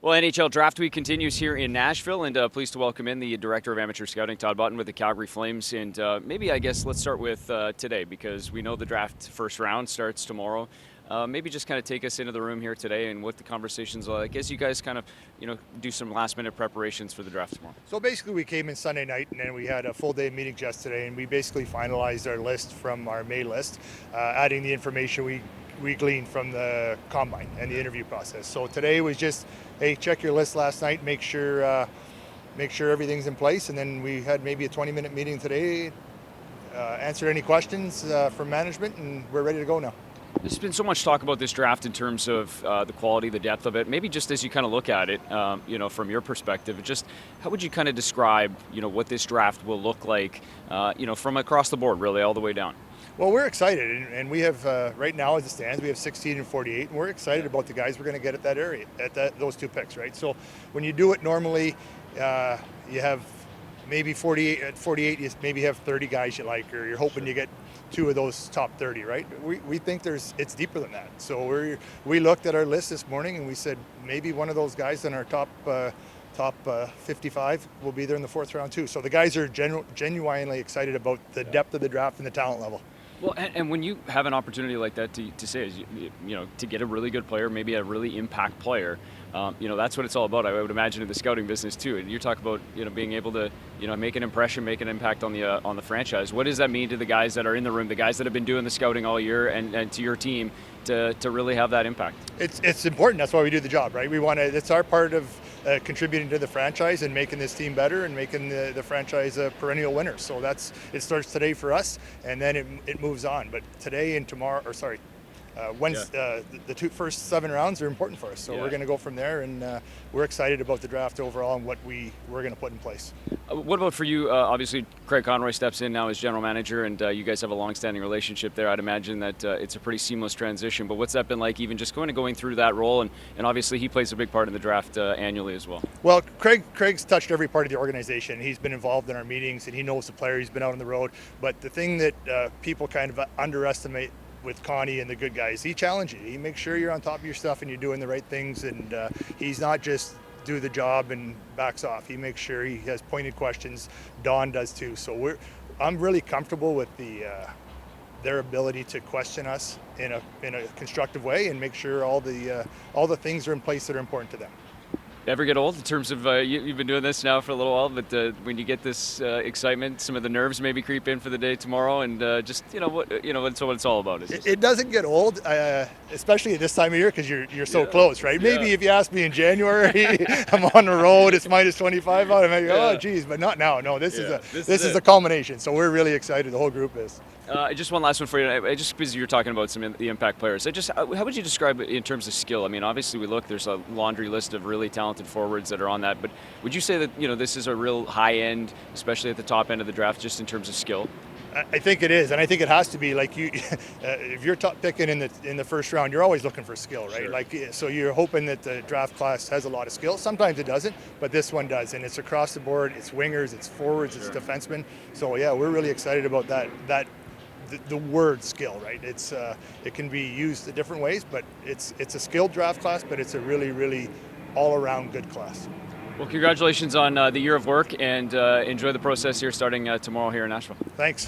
Well, NHL Draft Week continues here in Nashville, and pleased to welcome in the Director of Amateur Scouting, Tod Button, with the Calgary Flames. And maybe, I guess, let's start with today, because we know the draft first round starts tomorrow. Maybe just kind of take us into the room here today and what the conversations are like as you guys kind of, do some last-minute preparations for the draft tomorrow. So basically we came in Sunday night and then we had a full day of meetings yesterday, and we basically finalized our list from our May list, adding the information we gleaned from the combine and the interview process. So today was just, hey, check your list last night, make sure everything's in place, and then we had maybe a 20-minute meeting today, answered any questions from management, and we're ready to go now. There's been so much talk about this draft in terms of the quality, the depth of it. Maybe just as you kind of look at it, from your perspective, just how would you kind of describe, what this draft will look like, from across the board, really, all the way down? Well, we're excited, and we have right now as it stands, we have 16 and 48, and we're excited about the guys we're going to get at that area, those two picks, right? So when you do it normally, you have maybe 48. At 48, you maybe have 30 guys you like, or you're hoping you get two of those top 30, right? We think it's deeper than that. So we looked at our list this morning and we said maybe one of those guys in our top 55 will be there in the fourth round too. So the guys are genuinely excited about the depth of the draft and the talent level. Well, and when you have an opportunity like that to say, to get a really good player, maybe a really impact player, that's what it's all about. I would imagine in the scouting business too. And you talk about, being able to, make an impression, make an impact on the franchise. What does that mean to the guys that are in the room, the guys that have been doing the scouting all year, and to your team to really have that impact? It's important. That's why we do the job, right? It's our part of contributing to the franchise and making this team better and making the franchise a perennial winner. So it starts today for us, and then it moves on. But today and tomorrow, Wednesday, the first 7 rounds are important for us. So we're going to go from there, and we're excited about the draft overall and what we're going to put in place. What about for you? Obviously, Craig Conroy steps in now as general manager, and you guys have a long-standing relationship there. I'd imagine that it's a pretty seamless transition. But what's that been like, even just going through that role? And obviously, he plays a big part in the draft annually as well. Well, Craig's touched every part of the organization. He's been involved in our meetings, and he knows the player. He's been out on the road. But the thing that people kind of underestimate with Connie and the good guys, he challenges you. He makes sure you're on top of your stuff and you're doing the right things, and he's not just do the job and backs off. He makes sure he has pointed questions. Don does too. So I'm really comfortable with their ability to question us in a constructive way and make sure all the things are in place that are important to them. Ever get old in terms of you've been doing this now for a little while, but when you get this excitement, some of the nerves maybe creep in for the day tomorrow, and just what it's all about. It doesn't get old, especially at this time of year, because you're so close, right? Yeah. Maybe if you asked me in January, I'm on the road, it's minus 25 out, I might go, oh geez, but not now. No, this is a culmination. So we're really excited. The whole group is. Just one last one for you. Just because you're talking about some of the impact players, how would you describe it in terms of skill? I mean, obviously there's a laundry list of really talented forwards that are on that, but would you say that this is a real high end, especially at the top end of the draft, just in terms of skill? I think it is, and I think it has to be. Like if you're top picking in the first round, you're always looking for skill, right? Sure. So you're hoping that the draft class has a lot of skill. Sometimes it doesn't, but this one does, and it's across the board. It's wingers, it's forwards, It's defensemen. So yeah, we're really excited about that. The word skill, right? It can be used in different ways, but it's a skilled draft class, but it's a really, really all-around good class. Well, congratulations on the year of work, and enjoy the process here starting tomorrow here in Nashville. Thanks.